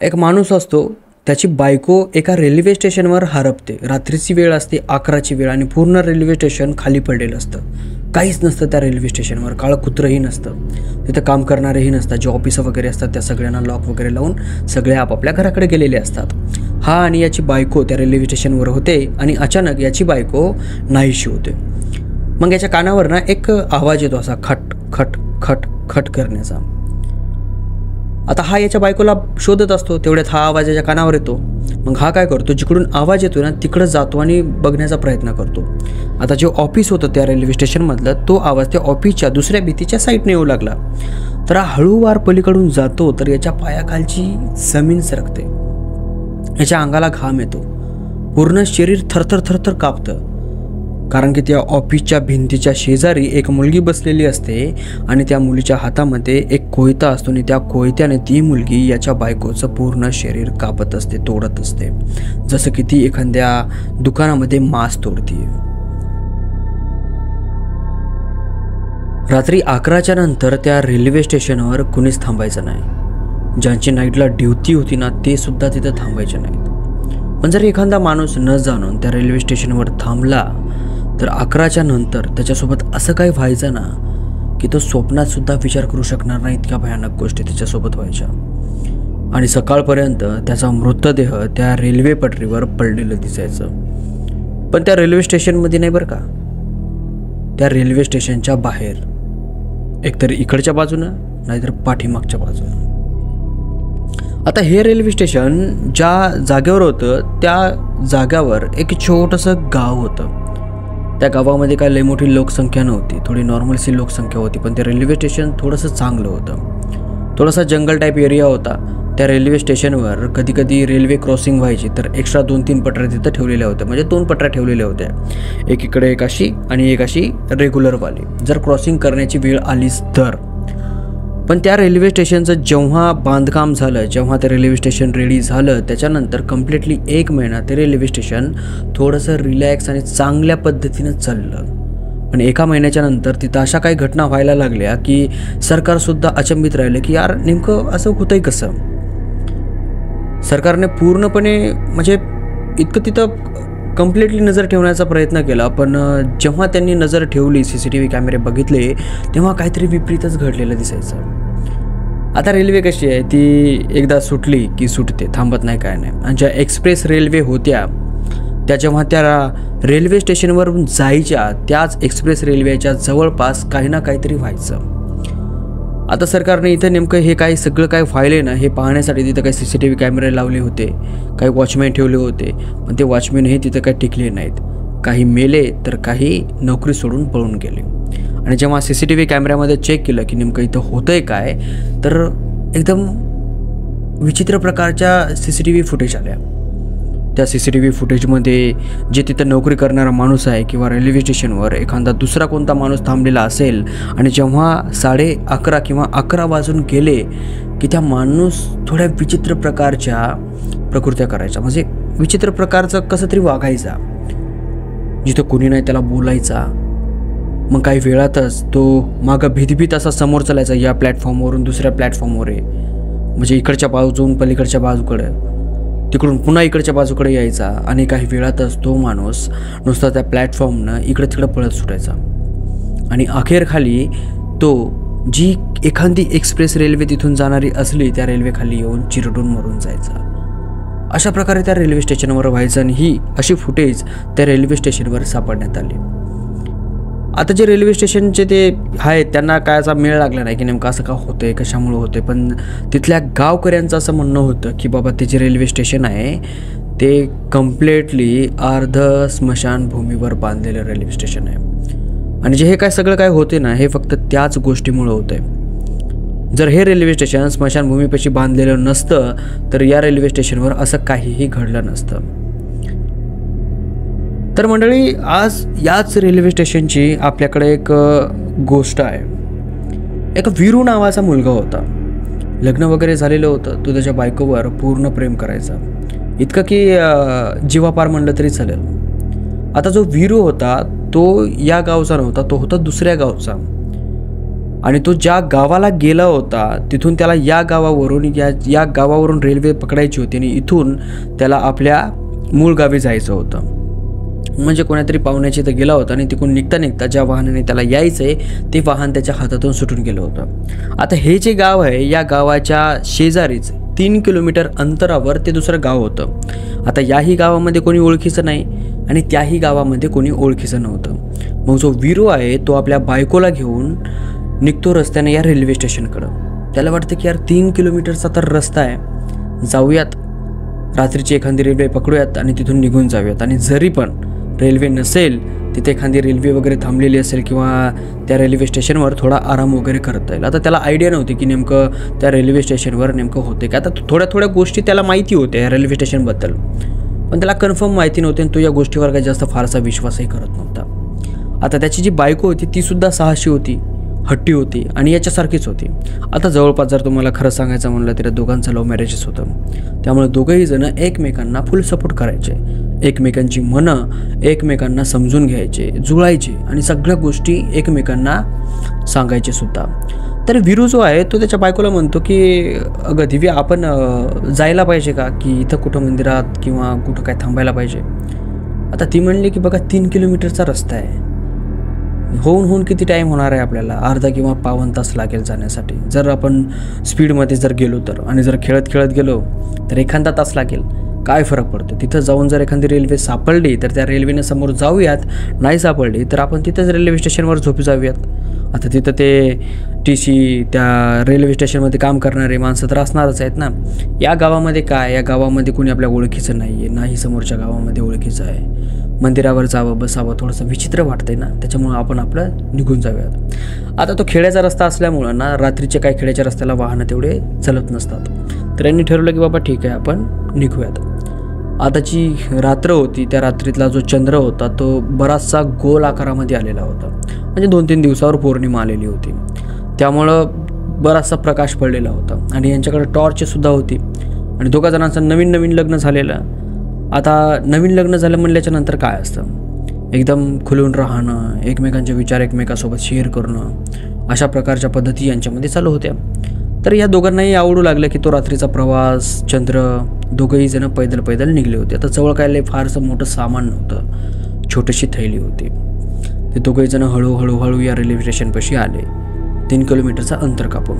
एक माणूस असतो, त्याची बायको एका रेल्वे स्टेशनवर हरपते. रात्रीची वेळ असते, 11ची वेळ, आणि पूर्ण रेल्वे स्टेशन खाली पडलेलं असतं. काहीच नसतं त्या रेल्वे स्टेशनवर, काळं कुत्रंही नसतं, तिथं काम करणारेही नसतात. जे ऑफिसं वगैरे असतात त्या सगळ्यांना लॉक वगैरे लावून सगळे आपापल्या घराकडे गेलेले असतात. हा आणि याची बायको त्या रेल्वे स्टेशनवर होते आणि अचानक याची बायको नाहीशी होते. मग याच्या कानावर ना एक आवाज येतो, असा खट खट खट खट करण्याचा. आता हा याच्या बायकोला शोधत असतो, तेवढ्यात हा आवाज याच्या कानावर येतो. मग हा काय करतो, जिकडून आवाज येतो ना तिकडं जातो आणि बघण्याचा प्रयत्न करतो. आता जे ऑफिस होतं त्या रेल्वे स्टेशनमधलं, तो आवाज त्या ऑफिसच्या दुसऱ्या भीतीच्या साईडने येऊ लागला. तर हा हळूवार पलीकडून जातो, तर याच्या पायाखालची जमीन सरकते, याच्या अंगाला घाम येतो, पूर्ण शरीर थरथर थरथर कापतं. कारण की त्या ऑफिसच्या भिंतीच्या शेजारी एक मुलगी बसलेली असते आणि त्या मुलीच्या हातामध्ये एक कोयता असतो आणि त्या कोयत्याने ती मुलगी याच्या बायकोचं पूर्ण शरीर कापत असते, तोडत असते, जसं की ती एखाद्या दुकानामध्ये मांस तोडतीये. रात्री 11च्या नंतर त्या रेल्वे स्टेशनवर कुणीच थांबायचं नाही. ज्यांची नाईटला ड्युटी होती ना ते सुद्धा तिथं थांबायचे नाहीत. पण जर एखादा माणूस न जाणून त्या रेल्वे स्टेशनवर थांबला तर 11च्या नंतर त्याच्यासोबत असं काही व्हायचं ना की तो स्वप्नात सुद्धा विचार करू शकणार नाही, इतक्या भयानक गोष्टी त्याच्यासोबत व्हायच्या. आणि सकाळपर्यंत त्याचा मृतदेह त्या रेल्वे पटरीवर पडलेलं दिसायचं. पण त्या रेल्वे स्टेशनमध्ये नाही बरं का, त्या रेल्वे स्टेशनच्या बाहेर, एकतर इकडच्या बाजूनं नाहीतर पाठीमागच्या बाजूनं. आता हे रेल्वे स्टेशन ज्या जागेवर होतं त्या जागेवर एक छोटंसं गाव होतं. त्या गावामध्ये काय लई मोठी लोकसंख्या नव्हती, थोडी नॉर्मलशी लोकसंख्या होती. पण ते रेल्वे स्टेशन थोडंसं चांगलं होतं, थोडासा जंगल टाईप एरिया होता. त्या रेल्वे स्टेशनवर कधी कधी रेल्वे क्रॉसिंग व्हायची तर एक्स्ट्रा 2-3 पटऱ्या तिथं ठेवलेल्या होत्या, म्हणजे 2 पटऱ्या ठेवलेल्या होत्या, एकीकडे एक अशी आणि एक अशी रेग्युलरवाली, जर क्रॉसिंग करण्याची वेळ आलीच तर. पण त्या रेल्वे स्टेशनचं जेव्हा बांधकाम झालं, जेव्हा ते रेल्वे स्टेशन रेडी झालं, त्याच्यानंतर कम्प्लिटली 1 महिना ते रेल्वे स्टेशन थोडंसं रिलॅक्स आणि चांगल्या पद्धतीनं चाललं. पण 1 महिन्याच्या नंतर तिथं अशा काही घटना व्हायला लागल्या की सरकारसुद्धा अचंबित राहिलं की यार नेमकं असं होतंय कसं. सरकारने पूर्णपणे म्हणजे इतकं तिथं कम्प्लिटली नजर ठेवण्याचा प्रयत्न केला, पण जेव्हा त्यांनी नजर ठेवली, CCTV कॅमेरे बघितले, तेव्हा काहीतरी विपरीतच घडलेलं दिसायचं. आता रेल्वे कशी आहे, ती एकदा सुटली की सुटते, थांबत नाही काय नाही. आणि ज्या एक्सप्रेस रेल्वे होत्या त्या जेव्हा त्या रेल्वे स्टेशनवरून जायच्या, त्याच एक्सप्रेस रेल्वेच्या जवळपास काही ना काहीतरी व्हायचं. आता सरकारने इथं नेमकं हे काय सगळं काय व्हायले ना हे पाहण्यासाठी तिथं काही CCTV कॅमेरे लावले होते, काही वॉचमॅन ठेवले होते. पण ते वॉचमॅनही तिथं काही टिकले नाहीत, काही मेले तर काही नोकरी सोडून पळून गेले. आणि जेव्हा CCTV कॅमेऱ्यामध्ये चेक केलं की नेमकं इथं होतंय काय, तर एकदम विचित्र प्रकारच्या CCTV फुटेज आल्या. त्या CCTV फुटेजमध्ये जे तिथं नोकरी करणारा माणूस आहे किंवा रेल्वे स्टेशनवर एखादा दुसरा कोणता माणूस थांबलेला असेल आणि जेव्हा 11:30 किंवा 11 वाजून गेले की त्या माणूस थोड्या विचित्र प्रकारच्या प्रकृत्या करायचा, म्हणजे विचित्र प्रकारचं कसं तरी वागायचा, जिथं कोणी नाही त्याला बोलायचा. मग काही वेळातच तो मागं भीतभीत असा समोर चालायचा, या प्लॅटफॉर्मवरून दुसऱ्या प्लॅटफॉर्मवर आहे, म्हणजे इकडच्या बाजून पलीकडच्या बाजूकडे, तिकडून पुन्हा इकडच्या बाजूकडे यायचा. आणि काही वेळातच तो माणूस नुसता त्या प्लॅटफॉर्मनं इकडे तिकडं पळत सुटायचा. आणि अखेर खाली तो जी एखादी एक्सप्रेस रेल्वे तिथून जाणारी असली त्या रेल्वे खाली येऊन चिरडून मरून जायचा. अशा प्रकारे त्या रेल्वे स्टेशनवर व्हायचं. आणि ही अशी फुटेज त्या रेल्वे स्टेशनवर सापडण्यात आली. आता जे रेल्वे स्टेशनचे ते आहेत त्यांना काय असा मेळ लागला नाही की नेमकं असं का होतंय, कशामुळे होतंय. पण तिथल्या गावकऱ्यांचं असं म्हणणं होतं की बाबा ते जे रेल्वे स्टेशन आहे ते कम्प्लिटली अर्ध स्मशानभूमीवर बांधलेलं रेल्वे स्टेशन आहे. आणि जे हे काय सगळं काय होते ना हे फक्त त्याच गोष्टीमुळे होतंय. जर हे रेल्वे स्टेशन स्मशानभूमीपाशी बांधलेलं नसतं तर या रेल्वे स्टेशनवर असं काहीही घडलं नसतं. तर मंडळी, आज याच रेल्वे स्टेशनची आपल्याकडे एक गोष्ट आहे. एक वीरू नावाचा मुलगा होता, लग्न वगैरे झालेलं होतं. तो त्याच्या बायकोवर पूर्ण प्रेम करायचा, इतकं की जीवापार म्हणलं तरी चालेल. आता जो वीरू होता तो या गावचा नव्हता, तो होता दुसऱ्या गावचा. आणि तो ज्या गावाला गेला होता तिथून त्याला या गावावरून रेल्वे पकडायची होती आणि इथून त्याला आपल्या मूळ गावी जायचं होतं. म्हणजे कोणातरी पाहुण्याची तर गेला होता आणि तिकडून निघता ज्या वाहनाने त्याला यायचं आहे ते वाहन त्याच्या हातातून सुटून गेलं होतं. आता हे जे गाव आहे या गावाच्या शेजारीच 3 किलोमीटर अंतरावर ते दुसरं गाव होतं. आता याही गावामध्ये कोणी ओळखीचं नाही आणि त्याही गावामध्ये कोणी ओळखीचं नव्हतं. मग जो वीरू आहे तो आपल्या बायकोला घेऊन निघतो रस्त्याने या रेल्वे स्टेशनकडं. त्याला वाटतं की यार 3 किलोमीटरचा तर रस्ता आहे, जाऊयात रात्रीची एखादी रेल्वे पकडूयात आणि तिथून निघून जाऊयात. आणि जरी पण रेल्वे नसेल तिथे एखादी रेल्वे वगैरे थांबलेली असेल किंवा त्या रेल्वे स्टेशनवर थोडा आराम वगैरे करता येईल. आता त्याला आयडिया नव्हती की नेमकं त्या रेल्वे स्टेशनवर नेमकं होते का. आता थोड्या गोष्टी त्याला माहिती होत्या या रेल्वे स्टेशनबद्दल, पण त्याला कन्फर्म माहिती नव्हती आणि तो या गोष्टीवर काही जास्त फारसा विश्वासही करत नव्हता. आता त्याची जी बायको होती तीसुद्धा साहसी होती, हट्टी होती आणि याच्यासारखीच होती. आता जवळपास जर तुम्हाला खरं सांगायचं म्हणलं तर दोघांचं लव्ह मॅरेजच होतं. त्यामुळे दोघंही जण एकमेकांना फुल सपोर्ट करायचे, एकमेकांची मनं एकमेकांना समजून घ्यायचे, जुळायचे आणि सगळ्या गोष्टी एकमेकांना सांगायचे सुद्धा. तर वीरू जो आहे तो त्याच्या बायकोला म्हणतो की अगं दिव्या, आपण जायला पाहिजे का, की इथं कुठं मंदिरात किंवा कुठं काय थांबायला पाहिजे. आता ती म्हणली की बघा 3 किलोमीटरचा रस्ता आहे, होऊन किती टाईम होणार आहे आपल्याला, अर्धा किंवा पावन तास लागेल जाण्यासाठी. जर आपण स्पीडमध्ये जर गेलो तर, आणि जर खेळत गेलो तर एखादा तास लागेल, काय फरक पडतो. तिथं जाऊन जर एखादी रेल्वे सापडली तर त्या रेल्वेने समोर जाऊयात, नाही सापडली तर आपण तिथंच रेल्वे स्टेशनवर झोपी जाऊयात. आता तिथं ते TC त्या रेल्वे स्टेशनमध्ये काम करणारे माणसं तर असणारच आहेत ना. या गावामध्ये काय, या गावामध्ये कोणी आपल्या ओळखीचं नाही आहे, नाही समोरच्या गावामध्ये ओळखीचं आहे. मंदिरावर जावं बसावं थोडंसं विचित्र वाटतंय ना, त्याच्यामुळं आपण आपलं निघून जाऊयात. आता तो खेड्याचा रस्ता असल्यामुळं ना रात्रीचे काय खेड्याच्या रस्त्याला वाहनं तेवढे चलत नसतात. तर यांनी ठरवलं की बाबा ठीक आहे आपण निघूयात. आताची रात्र होती, त्या रात्रीतला जो चंद्र होता तो बराचसा गोल आकारामध्ये आलेला होता. म्हणजे 2-3 दिवसावर पौर्णिमा आलेली होती, त्यामुळं बराचसा प्रकाश पडलेला होता आणि यांच्याकडे टॉर्चसुद्धा होती. आणि दोघा जणांचं नवीन लग्न झालेलं. आता नवीन लग्न झालं म्हणल्याच्या नंतर काय असतं, एकदम खुलून राहणं, एकमेकांचे विचार एकमेकांसोबत शेअर करणं, अशा प्रकारच्या पद्धती यांच्यामध्ये चालू होत्या. तर या दोघांनाही आवडू लागलं की तो रात्रीचा प्रवास, चंद्र, दोघंही जण पैदल निघले होते. आता जवळ काय लय फारसं मोठं सामान नव्हतं, छोटीशी थैली होती. ते दोघंही जण हळूहळू या रेल्वे स्टेशनपाशी आले, 3 किलोमीटरचं अंतर कापून.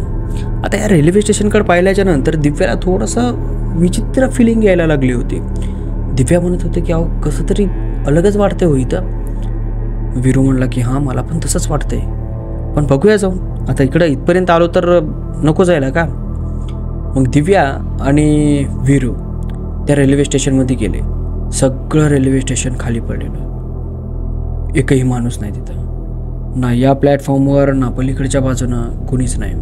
आता या रेल्वे स्टेशनकडे पाहिल्याच्या नंतर दिव्याला थोडंसं विचित्र फिलिंग यायला लागली होती. दिव्या म्हणत होते की अहो कसं तरी अलगच वाटतंय हो इथं. वीरू म्हणला की हां मला पण तसंच वाटतंय, पण बघूया जाऊन. आता इथपर्यंत आलो तर नको जायला का. मग दिव्या आणि वीरू त्या रेल्वे स्टेशनमध्ये गेले. सगळं रेल्वे स्टेशन खाली पडलेलं, एकही माणूस नाही तिथं, ना या प्लॅटफॉर्मवर ना पलीकडच्या बाजूनं कोणीच नाही.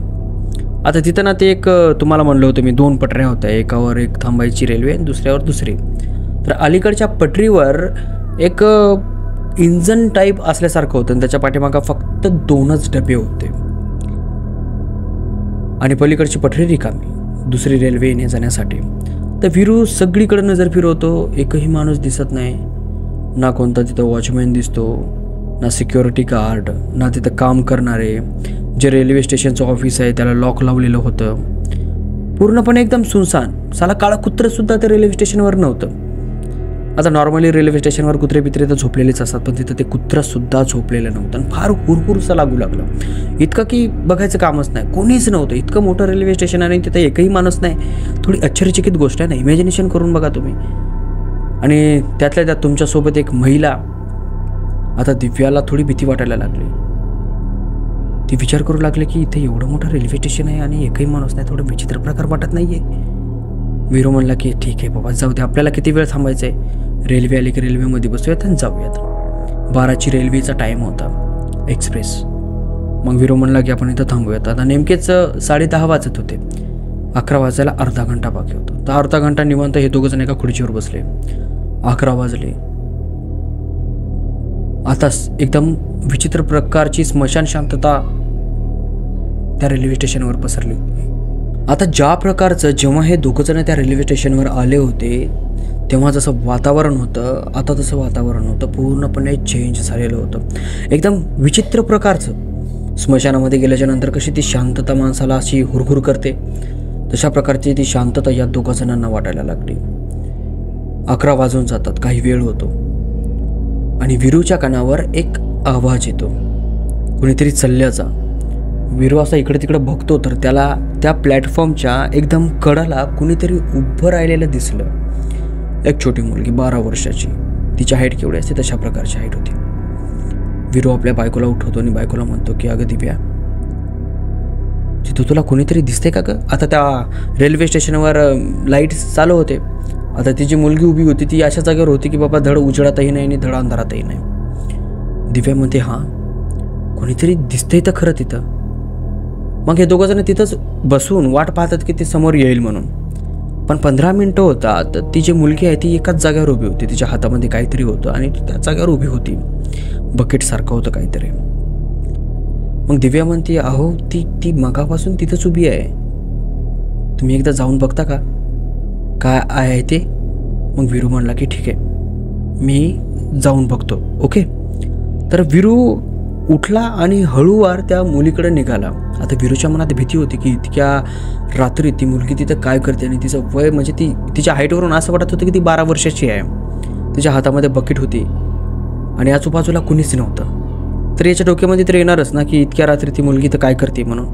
आता तिथं ना ते एक तुम्हाला म्हणलं होतं मी 2 पटऱ्या होत्या, एकावर एक थांबायची रेल्वे आणि दुसऱ्यावर दुसरी. तर अलीकडच्या पटरीवर एक इंजन टाईप असल्यासारखं होतं आणि त्याच्या पाठीमागं फक्त 2च डबे होते आणि पलीकडची पटरी रिकामी, दुसरी रेल्वे येण्या जाण्यासाठी. तर वीरू सगळीकडे नजर फिरवतो, एकही माणूस दिसत नाही, ना कोणता तिथं वॉचमॅन दिसतो, ना सिक्युरिटी गार्ड, ना तिथं काम करणारे. जे रेल्वे स्टेशनचं ऑफिस आहे त्याला लॉक लावलेलं होतं, पूर्णपणे एकदम सुनसान. साला काळं कुत्रंसुद्धा त्या रेल्वे स्टेशनवर नव्हतं. आता नॉर्मली रेल्वे स्टेशनवर कुत्रे तर झोपलेलेच असतात, पण तिथं ते कुत्रंसुद्धा झोपलेलं नव्हतं आणि फार हुरहुरसं लागू लागलं. इतकं की बघायचं कामच नाही, कोणीच नव्हतं. इतकं मोठं रेल्वे स्टेशन आणि तिथं एकही माणूस नाही. थोडी आश्चर्यचकित गोष्ट आहे ना, इमॅजिनेशन करून बघा तुम्ही. आणि त्यातल्या त्यात तुमच्यासोबत एक महिला. आता दिव्याला थोडी भीती वाटायला लागली. ती विचार करू लागले की इथे एवढं मोठं रेल्वे स्टेशन आहे आणि एकही माणूस नाही, थोडं विचित्र प्रकार वाटत नाही आहे. वीरू म्हणला की ठीक आहे बाबा जाऊ दे, आपल्याला किती वेळ थांबायचं आहे, रेल्वे आली की रेल्वेमध्ये बसूयात आणि जाऊयात. 12ची रेल्वेचा टाईम होता, एक्सप्रेस. मग वीरू म्हणला की आपण इथं थांबूयात. आता नेमकेच 10:30 वाजत होते, 11 वाजायला अर्धा घंटा बाकी होता. तर अर्धा घंटा निवांत हे दोघं जण एका खुर्चीवर बसले. 11 वाजले. आता एकदम विचित्र प्रकारची स्मशान शांतता त्या रेल्वे स्टेशनवर पसरली होती. आता ज्या प्रकारचं जेव्हा हे दोघं जण त्या रेल्वे स्टेशनवर आले होते तेव्हा जसं वातावरण होतं आता तसं वातावरण होतं, पूर्णपणे चेंज झालेलं होतं. एकदम विचित्र प्रकारचं स्मशानामध्ये गेल्याच्या नंतर कशी ती शांतता माणसाला अशी हुरहुर करते, तशा प्रकारची ती शांतता या दोघा जणांना वाटायला लागली. 11 वाजून जातात, काही वेळ होतो आणि वीरूच्या कानावर एक आवाज येतो, कोणीतरी चालल्याचा. वीरू असा इकडे तिकडे बघतो तर त्याला त्या प्लॅटफॉर्मच्या एकदम कडाला कुणीतरी उभं राहिलेलं दिसलं. एक छोटी मुलगी 12 वर्षाची. तिची हाईट केवढी असते तशा प्रकारची हाईट होती. वीरू आपल्या बायकोला उठवतो आणि बायकोला म्हणतो की अगं दिव्या, तिथं तुला कोणीतरी दिसते का गं? आता त्या रेल्वे स्टेशनवर लाईट चालू होते. आता ती जी मुलगी उभी होती ती अशा जागेवर होती की बाबा धड उजेडातही नाही आणि धड अंधारातही नाही. दिव्या म्हणते हां कोणीतरी दिसतंय तर खरं तिथं. मग हे दोघं जण तिथंच बसून वाट पाहतात की ती समोर येईल म्हणून. पण 15 मिनटं होतात, ती जी मुलगी आहे ती एकाच जागेवर उभी होती. तिच्या हातामध्ये काहीतरी होतं आणि ती त्या जागेवर उभी होती. बकेटसारखं होतं काहीतरी. मग दिव्या म्हणते अहो ती मगापासून तिथंच उभी आहे, तुम्ही एकदा जाऊन बघता का काय आहे ते? मग वीरू म्हणला की ठीक आहे मी जाऊन बघतो. ओके. तर वीरू उठला आणि हळूवार त्या मुलीकडे निघाला. आता वीरूच्या मनात भीती होती की इतक्या रात्री ती मुलगी तिथं काय करते आणि तिचं वय म्हणजे ती तिच्या हाईटवरून असं वाटत होतं की ती 12 वर्षाची आहे. तिच्या हातामध्ये बकेट होती आणि आजूबाजूला कुणीच नव्हतं. तर याच्या डोक्यामध्ये तर येणारच ना की इतक्या रात्री ती मुलगी तर काय करते म्हणून.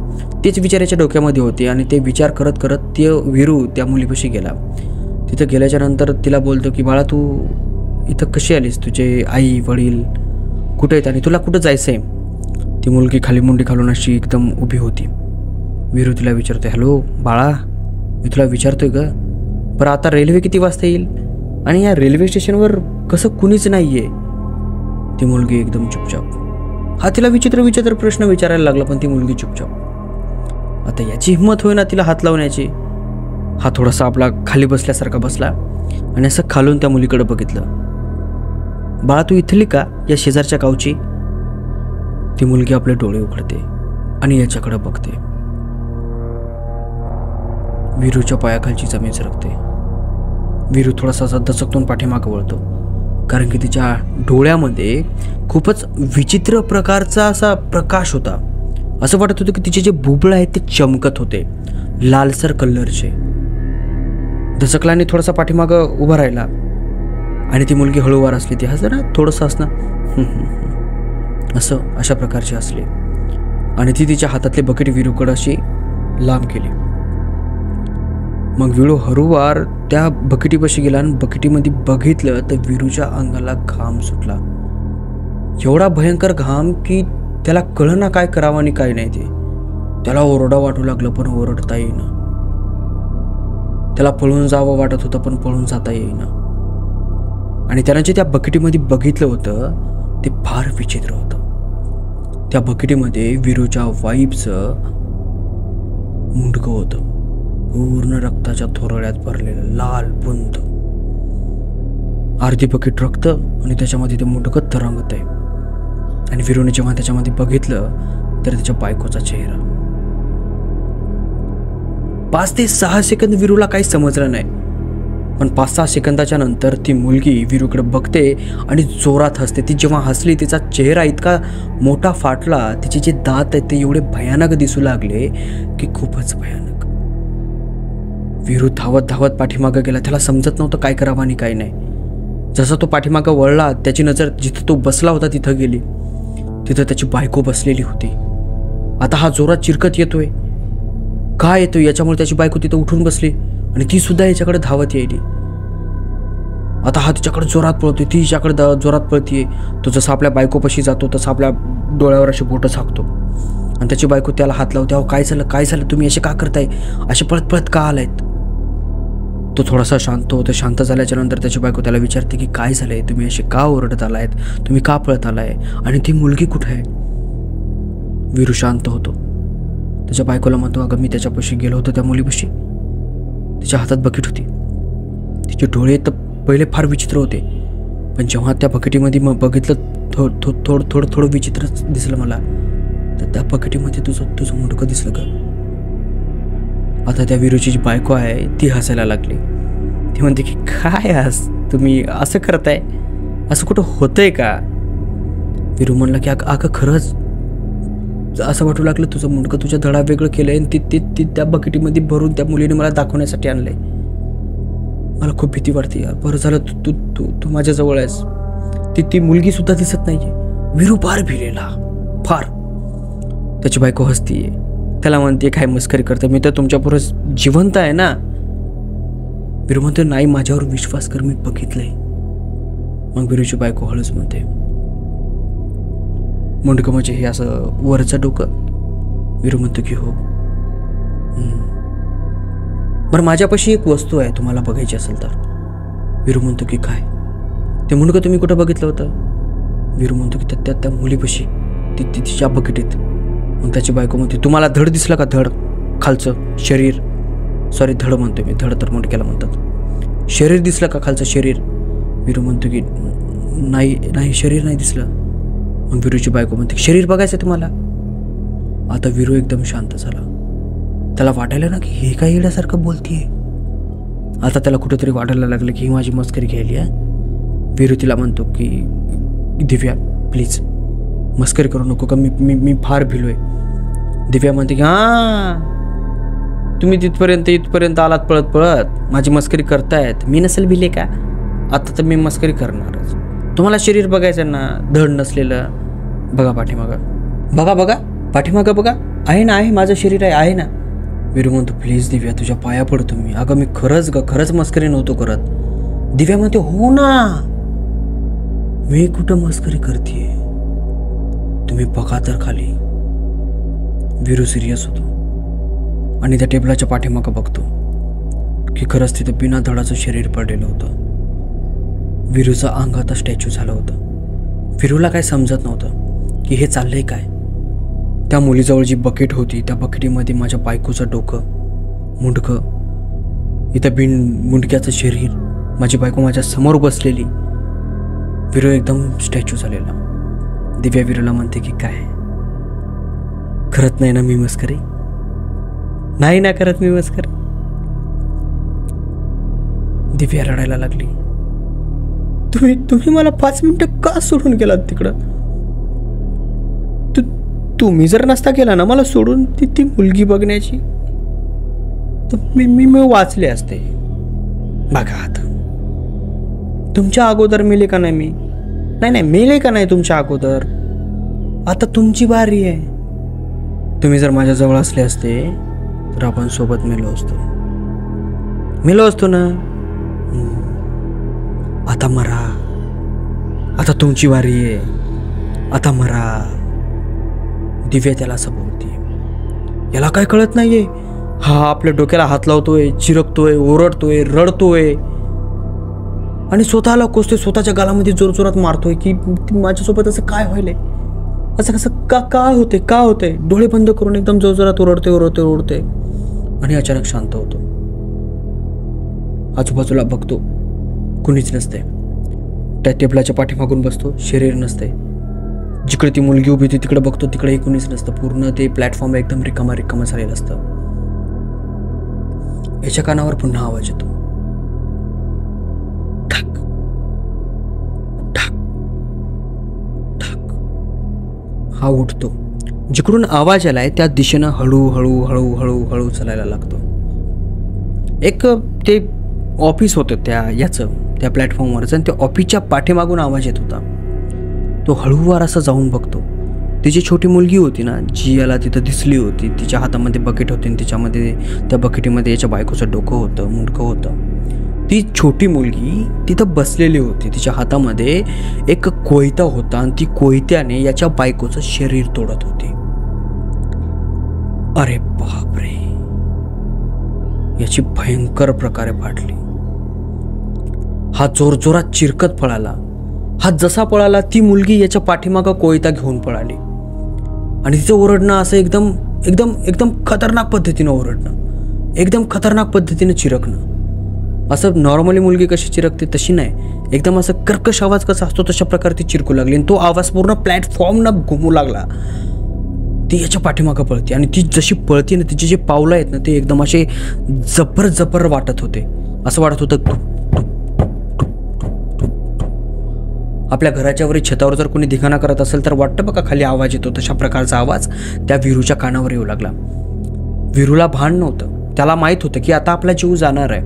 तेच विचार याच्या डोक्यामध्ये होते आणि ते विचार करत करत ते वीरू त्या मुलीपाशी गेला. तिथं गेल्याच्या नंतर तिला बोलतो की बाळा तू इथं कशी आलीस, तुझे आई वडील कुठे आहेत आणि तुला कुठं जायचं आहे? ती मुलगी खाली मुंडी घालून अशी एकदम उभी होती. वीरू तिला विचारतोय हॅलो बाळा, मी तुला विचारतोय ग बरं आता रेल्वे किती वाजता येईल आणि या रेल्वे स्टेशनवर कसं कुणीच नाही आहे? ती मुलगी एकदम चुपचाप. हा तिला विचित्र प्रश्न विचारायला लागला पण ती मुलगी चुपचाप. आता याची हिंमत होईना तिला हात लावण्याची. हा थोडासा आपला खाली बसल्यासारखा बसला आणि असं खालून त्या मुलीकडे बघितलं. बाळा तू इथली का, या शेजारच्या गावची? ती मुलगी आपले डोळे उघडते आणि याच्याकडे बघते. वीरूच्या पायाखालची जमीन सरकते. वीरू थोडासा दचकतून पाठीमागे वळतो कारण की तिच्या डोळ्यामध्ये खूपच विचित्र प्रकारचा असा प्रकाश होता. असं वाटत होतं की तिचे जे बुबुळ आहेत ते चमकत होते, लालसर कलरचे. दचकला आणि थोडासा पाठीमागं उभा राहिला आणि ती मुलगी हळूवार असली, ती हसं ना थोडंसं असणं असं अशा प्रकारची असली आणि ती तिच्या हातातले बकेट वीरूकडे अशी लांब केली. मग वीरू हळूवार त्या बकेटीपाशी गेला आणि बकेटीमध्ये बघितलं तर वीरूच्या अंगाला घाम सुटला. एवढा भयंकर घाम की त्याला कळना काय करावं आणि काय नाही. ते त्याला ओरडा वाटू लागलं पण ओरडता येईना. त्याला पळून जावं वाटत होतं पण पळून जाता येईना. आणि त्यानं जे त्या बकेटीमध्ये बघितलं होतं ते फार विचित्र होतं. त्या बकेटीमध्ये वीरूच्या वाईफचं मुंडकं होतं, पूर्ण रक्ताच्या थोरड्यात भरलेलं लाल बुंद. अर्धी बकेट रक्त आणि त्याच्यामध्ये ते मुंडकं तरंगत आहे. आणि वीरूने जेव्हा त्याच्यामध्ये बघितलं तर त्याच्या बायकोचा चेहरा. 5 ते 6 सेकंद वीरूला काही समजलं नाही. पण 5-6 सेकंदाच्या नंतर ती मुलगी वीरूकडे बघते आणि जोरात हसते. ती जेव्हा हसली तिचा चेहरा इतका मोठा फाटला, तिचे जे दात आहेत ते एवढे भयानक दिसू लागले की खूपच भयानक. वीरू धावत पाठीमागं गेला. त्याला समजत नव्हतं काय करावं आणि काय नाही. जसा तो पाठीमागं वळला त्याची नजर जिथं तो बसला होता तिथं गेली. तिथं त्याची बायको बसलेली होती. आता हा जोरात चिरकत येतोय. काय येतोय याच्यामुळे त्याची बायको तिथं उठून बसली आणि ती सुद्धा याच्याकडे धावत यायली. आता हा तिच्याकडे जोरात पळतोय, ती हिच्याकडे जोरात पळतीये. तो जसा आपल्या बायकोपाशी जातो तसा आपल्या डोळ्यावर अशी बोटं झाकतो आणि त्याची बायको त्याला हात लावते. अहो काय झालं तुम्ही असे का करताय, असे पळत का आलायत? तो थोडासा शांत होतो. शांत झाल्याच्या नंतर त्याची बायको त्याला विचारते की काय झालंय, तुम्ही असे का ओरडत आलायत, तुम्ही का पळत आलाय आणि ती मुलगी कुठे आहे? वीरू शांत होतो. त्याच्या बायकोला म्हणतो अगं मी त्याच्यापाशी गेलो होतो त्या मुलीपाशी, तिच्या हातात बकेट होती. तिचे डोळे तर पहिले फार विचित्र होते पण जेव्हा त्या बकेटीमध्ये मग बघितलं थोडं विचित्र दिसलं मला. तर त्या बकेटीमध्ये तुझं मुंडकं दिसलं का? आता त्या वीरूची जी बायको आहे ती हसायला लागली. ती म्हणते की काय तुम्ही असं करताय, असं कुठं होतंय का? वीरू म्हणला की अगं खरंच असं वाटू लागलं तुझं मुंडकं तुझ्या धडा वेगळं केलं आहे आणि ती त्या बकेटीमध्ये भरून त्या मुलीने मला दाखवण्यासाठी आणलं आहे. मला खूप भीती वाटते यार. बरं झालं तू तू तू माझ्याजवळ आहेस. ती मुलगीसुद्धा दिसत नाही आहे. वीरू फार भिलेला, फार. त्याची बायको हसतीये, त्याला म्हणते काय मस्करी करते, मी तर तुमच्यापुढं जिवंत आहे ना. वीरू म्हणते नाही, माझ्यावर विश्वास कर, मी बघितलंय. मग वीरूची बायको हळूच म्हणते मुंडकं म्हणजे हे असं वरचं डोकं. वीरू म्हणतो की हो. बरं माझ्यापाशी एक वस्तू आहे, तुम्हाला बघायची असेल तर. वीरू म्हणतो की काय? ते मुंडकं तुम्ही कुठं बघितलं होतं? वीरू म्हणतो की त्या मुलीपाशी, तिच्या बकेटीत. मग त्याची बायको म्हणते तुम्हाला धड दिसलं का? धड खालचं शरीर, सॉरी धड म्हणतो मी, धड तर मुंडक्याला म्हणतात. शरीर दिसलं का? खालचं शरीर. वीरू म्हणतो की नाही शरीर नाही दिसलं. मग वीरूची बायको म्हणते शरीर बघायचं तुम्हाला? आता वीरू एकदम शांत झाला. त्याला वाटायला ना की हे काय येण्यासारखं बोलतीये. आता त्याला कुठेतरी वाटायला लागलं की ही माझी मस्करी घ्यायली आहे. वीरू तिला म्हणतो की दिव्या प्लीज मस्करी करू नको का, मी फार भिलोय. दिव्या म्हणते की हां तुम्ही इथपर्यंत आलात पळत पळत, माझी मस्करी करतायत. मी नसेल भिले का? आता तर मी मस्करी करणारच. तुम्हाला शरीर बघायचं ना, धड नसलेलं. बघा पाठीमागं, बघा पाठीमागं बघा, आहे ना, आहे माझं शरीर आहे ना. वीरू म्हणतो प्लीज दिव्या तुझ्या पाया पडतो मी. अगं मी खरंच मस्करी नव्हतो करत. दिव्या म्हणते हो ना, मी कुठं मस्करी करतेय, तुम्ही बघा तर खाली. वीरू सिरियस होतो आणि त्या टेबलाच्या पाठीमागं बघतो की खरंच तिथं बिना धडाचं शरीर पडलेलं होतं. वीरूचं अंग आता स्टॅच्यू झालं होतं. वीरूला काय समजत नव्हतं की हे चाललंय काय. त्या मुलीजवळ जी बकेट होती त्या बकेटीमध्ये माझ्या बायकोचं डोकं, मुंडकं, इथं बिन मुंडक्याचं शरीर, माझी बायको माझ्या समोर बसलेली. वीरू एकदम स्टॅच्यू झालेला. दिव्या वीरूला म्हणते की काय करत नाही ना मी मस्करी? नाही ना करत मी मस्करी. दिव्या रडायला लागली. तुम्ही मला 5 मिनिटं का सोडून गेलात तिकडं? तुम्ही जर नसता केला ना मला सोडून ती मुलगी बघण्याची, तर मी वाचले असते. बघा आता तुमच्या अगोदर मेले का नाही मी? नाही मेले का नाही तुमच्या अगोदर? आता तुमची बारी आहे. तुम्ही जर माझ्याजवळ असले असते तर आपण सोबत मेलो असतो ना. आता मरा, आता तुमची वारी आहे, आता मरा. दिव्या त्याला असं बोलते. याला काय कळत नाहीये. हा आपल्या डोक्याला हात लावतोय, चिरकतोय, ओरडतोय, रडतोय आणि स्वतःला कोसतोय, स्वतःच्या गालामध्ये जोरजोरात मारतोय की माझ्यासोबत असं काय व्हायलंय, असं कसं का होतंय. डोळे बंद करून एकदम जोरजोरात ओरडतोय आणि अचानक शांत होतो. आजूबाजूला बघतो, कुणीच नसते. त्या टेबलाच्या पाठीमागून बसतो, शरीर नसते. जिकडे ती मुलगी उभी होती तिकडे बघतो, तिकडेही कुणीच नसतं. पूर्ण ते प्लॅटफॉर्म एकदम रिकामा झालेलं असतं. याच्या कानावर पुन्हा आवाज येतो. ठाक ठाक ठाक. हा उठतो. जिकडून आवाज आलाय त्या दिशेनं हळू चालायला लागतो. एक ते ऑफिस होतं त्या प्लॅटफॉर्मवरच आणि त्या ऑफिसच्या पाठीमागून आवाज येत होता. तो हळूवार असं जाऊन बघतो. तिची छोटी मुलगी होती ना, जी याला तिथं दिसली होती, तिच्या हातामध्ये बकेट होती आणि तिच्यामध्ये त्या बकेटीमध्ये याच्या बायकोचं डोकं होतं, मुंडकं होतं. ती छोटी मुलगी तिथं बसलेली होती. तिच्या हातामध्ये एक कोयता होता आणि ती कोयत्याने याच्या बायकोचं शरीर तोडत होती. अरे बापरे, याची भयंकर प्रकारे फाटली. हा जोरजोरात चिरकत पळाला. हा जसा पळाला ती मुलगी याच्या पाठीमागं कोयता घेऊन पळाली आणि तिचं ओरडणं असं एकदम खतरनाक पद्धतीनं ओरडणं, एकदम खतरनाक पद्धतीनं चिरकणं. असं नॉर्मली मुलगी कशी चिरकते तशी नाही, एकदम असं कर्कश आवाज कसा असतो तशा प्रकारे ती चिरकू लागली आणि तो आवाज पूर्ण प्लॅटफॉर्मनं घुमू लागला. ती याच्या पाठीमागं पळते आणि ती जशी पळते ना, तिचे जे पावलं आहेत ना ते एकदम असे जबर वाटत होते. असं वाटत होतं आपल्या घराच्यावरील छतावर जर कोणी धिंगाणा करत असेल तर वाटतं बघा खाली आवाज येतो, तशा प्रकारचा आवाज त्या वीरूच्या कानावर येऊ लागला. वीरूला भान नव्हतं, त्याला माहीत होतं की आता आपला जीव जाणार आहे,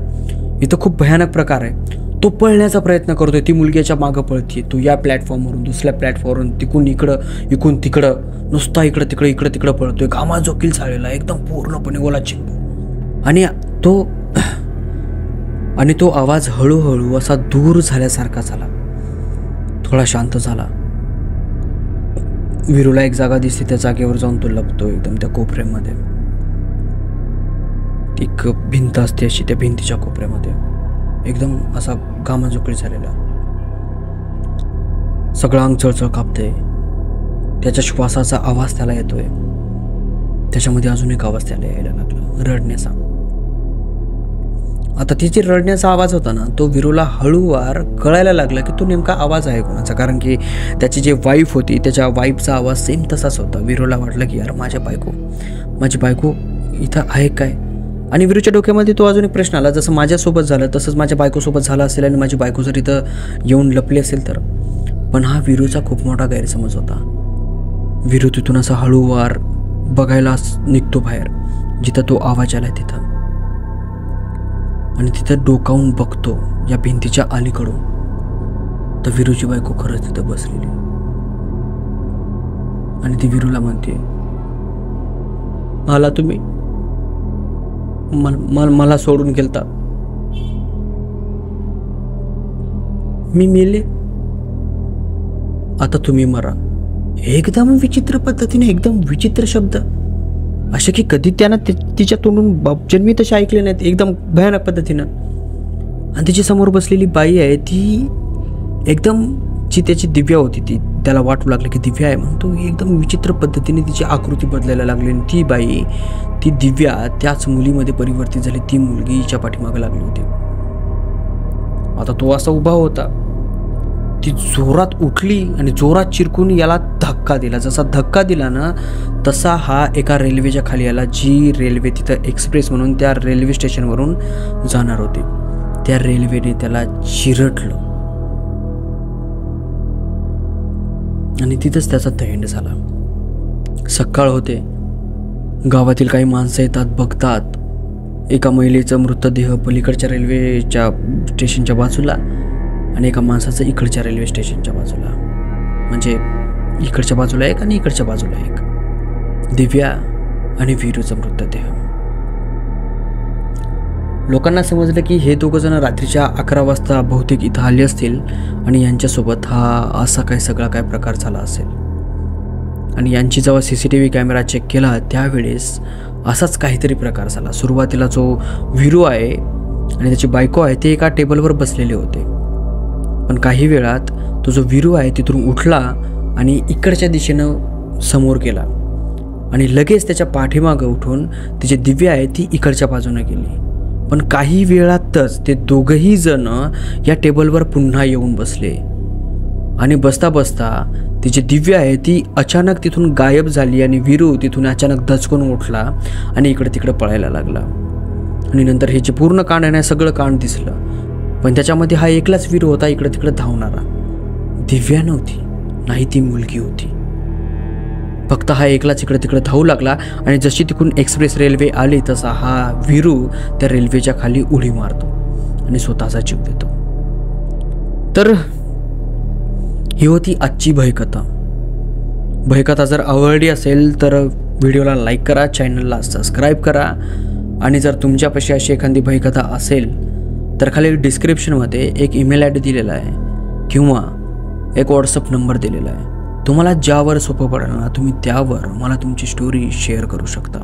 इथं खूप भयानक प्रकार आहे. तो पळण्याचा प्रयत्न करतोय, ती मुलगी याच्या मागं पळते, तो या प्लॅटफॉर्मवरून दुसऱ्या प्लॅटफॉर्मवरून तिकून इकडं तिकडं नुसता इकडं तिकडं पळतोय. घामाझोकील झालेला एकदम पूर्णपणे ओला चिंबू. आणि तो आवाज हळूहळू असा दूर झाल्यासारखा झाला, थोडा शांत झाला. वीरूला एक जागा दिसते, त्या जागेवर जाऊन तो लपतो एकदम त्या कोपऱ्यामध्ये. एक भिंत असते अशी, त्या भिंतीच्या कोपऱ्यामध्ये एकदम असा घामाझोकील झालेला, सगळं अंग चळचळ कापतंय. त्याच्या श्वासाचा आवाज त्याला येतोय. त्याच्यामध्ये अजून एक आवाज त्याला यायला लागला, रडण्याचा. आता तिची रडण्याचा आवाज होता ना, तो वीरूला हळूवार कळायला लागला की तो नेमका आवाज आहे कोणाचा, कारण की त्याची जी वाईफ होती त्याच्या वाईफचा आवाज सेम तसाच होता. वीरूला वाटलं की यार माझी बायको इथं आहे काय. आणि वीरूच्या डोक्यामध्ये तो अजून एक प्रश्न आला, जसं माझ्यासोबत झालं तसंच माझ्या बायकोसोबत झालं असेल आणि माझी बायको जर इथं येऊन लपली असेल तर. पण हा वीरूचा खूप मोठा गैरसमज होता. वीरू तिथून असा हळूवार बघायला निघतो बाहेर, जिथं तो आवाज आला तिथं. आणि तिथं डोकावून बघतो या भिंतीच्या अलीकडून, तर वीरूची बायको खरंच तिथं बसलेली. आणि ती वीरूला म्हणते, मला तुम्ही मला सोडून गेलता, मी मेले, आता तुम्ही मरा. एकदम विचित्र पद्धतीने, एकदम विचित्र शब्द असे की कधी त्यानं तिच्या तोंडून जन्मी तसे ऐकले नाहीत, एकदम भयानक पद्धतीनं. आणि तिच्या समोर बसलेली बाई आहे ती एकदम, जी त्याची दिव्या होती, ती त्याला वाटू लागलं की दिव्या आहे म्हणून. तो एकदम विचित्र पद्धतीने तिची आकृती बदलायला लागली. आणि ती बाई, ती दिव्या त्याच मुलीमध्ये परिवर्तित झाली. ती मुलगी हिच्या पाठीमागे लागली होती. आता तो असा उभा होता, ती जोरात उठली आणि जोरात चिरकून याला धक्का दिला. जसा धक्का दिला ना, तसा हा एका रेल्वेच्या खाली आला, जी रेल्वे तिथं एक्सप्रेस म्हणून त्या रेल्वे स्टेशनवरून जाणार होती. त्या रेल्वेने त्याला चिरडलं आणि तिथंच त्याचा दहींड झाला. सकाळ होते, गावातील काही माणसं येतात, बघतात एका महिलेचा मृतदेह पलीकडच्या रेल्वेच्या स्टेशनच्या बाजूला आणि एका माणसाचं इकडच्या रेल्वे स्टेशनच्या बाजूला. म्हणजे इकडच्या बाजूला एक आणि इकडच्या बाजूला एक. दिव्या आणि वीरूचा मृतदेह. लोकांना समजलं की हे दोघं जण रात्रीच्या 11 वाजता बहुतेक इथं आले असतील आणि यांच्यासोबत हा असा काही सगळा काय प्रकार झाला असेल. आणि यांची जेव्हा CCTV कॅमेरा चेक केला त्यावेळेस असाच काहीतरी प्रकार झाला. सुरुवातीला जो वीरू आहे आणि त्याची बायको आहे ते एका टेबलवर बसलेले होते, पण काही वेळात तो जो वीरू आहे तिथून उठला आणि इकडच्या दिशेनं समोर गेला आणि लगेच त्याच्या पाठीमागं उठून तिची दिव्या आहे ती इकडच्या बाजूने गेली. पण काही वेळातच ते दोघंही जण या टेबलवर पुन्हा येऊन बसले आणि बसता बसता तिची दिव्या आहे ती अचानक तिथून गायब झाली आणि वीरू तिथून अचानक दचकून उठला आणि इकडे तिकडे पळायला लागला. आणि नंतर हे जे पूर्ण कांड आहे ना, सगळं कांड दिसलं, पण त्याच्यामध्ये हा एकलाच वीरू होता इकडे तिकडे धावणारा. दिव्या नव्हती, नाही ती मुलगी होती. फक्त हा एकलाच इकडे तिकडे धावू लागला आणि जशी तिकडून एक्सप्रेस रेल्वे आली तसा हा वीरू त्या रेल्वेच्या खाली उडी मारतो आणि स्वतःचा जीव देतो. तर ही होती आजची भयकथा. भयकथा जर आवडली असेल तर व्हिडिओला लाईक करा, चॅनलला सबस्क्राईब करा. आणि जर तुमच्यापाशी अशी एखादी भयकथा असेल तर खाली डिस्क्रिप्शनमध्ये एक ईमेल ID दिलेला आहे किंवा एक व्हॉट्सअप नंबर दिलेला आहे. तुम्हाला ज्यावर सोपं पडेल ना, तुम्ही त्यावर मला तुमची स्टोरी शेअर करू शकता.